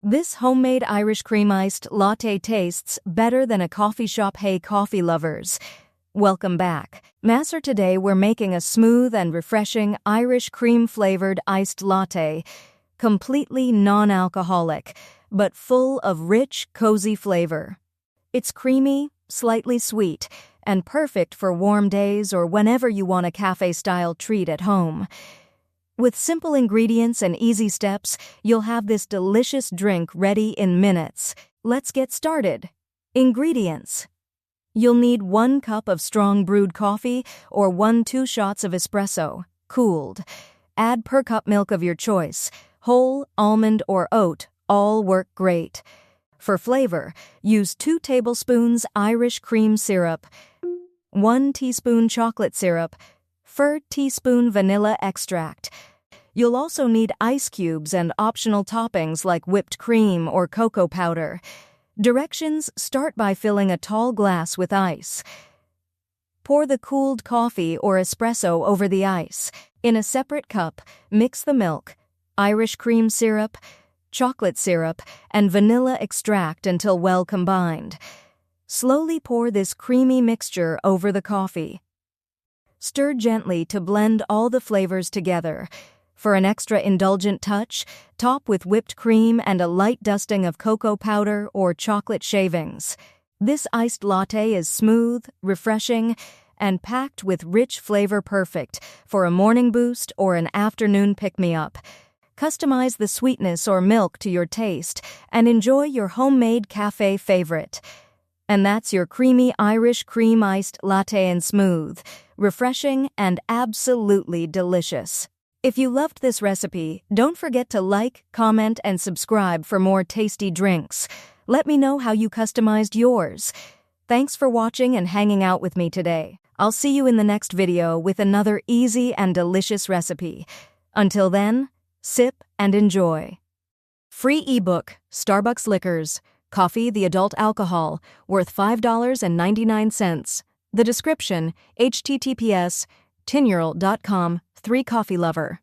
This homemade Irish cream iced latte tastes better than a coffee shop. Hey coffee lovers, welcome back. Master, today we're making a smooth and refreshing Irish cream flavored iced latte, completely non-alcoholic, but full of rich, cozy flavor. It's creamy, slightly sweet, and perfect for warm days or whenever you want a cafe-style treat at home. With simple ingredients and easy steps, you'll have this delicious drink ready in minutes. Let's get started. Ingredients. You'll need 1 cup of strong brewed coffee or 2 shots of espresso, cooled. Add per cup milk of your choice. Whole, almond, or oat all work great. For flavor, use 2 tablespoons Irish cream syrup, 1 teaspoon chocolate syrup, 1 teaspoon vanilla extract. You'll also need ice cubes and optional toppings like whipped cream or cocoa powder. Directions: start by filling a tall glass with ice. Pour the cooled coffee or espresso over the ice. In a separate cup, mix the milk, Irish cream syrup, chocolate syrup, and vanilla extract until well combined. Slowly pour this creamy mixture over the coffee. Stir gently to blend all the flavors together. For an extra indulgent touch, top with whipped cream and a light dusting of cocoa powder or chocolate shavings. This iced latte is smooth, refreshing, and packed with rich flavor, perfect for a morning boost or an afternoon pick-me-up. Customize the sweetness or milk to your taste and enjoy your homemade cafe favorite. And that's your creamy Irish cream iced latte, and smooth, refreshing, and absolutely delicious. If you loved this recipe, don't forget to like, comment, and subscribe for more tasty drinks. Let me know how you customized yours. Thanks for watching and hanging out with me today. I'll see you in the next video with another easy and delicious recipe. Until then, sip and enjoy. Free ebook, Starbucks Liquors, Coffee the Adult Alcohol, worth $5.99. The description, https://tinyurl.com/3coffeelover.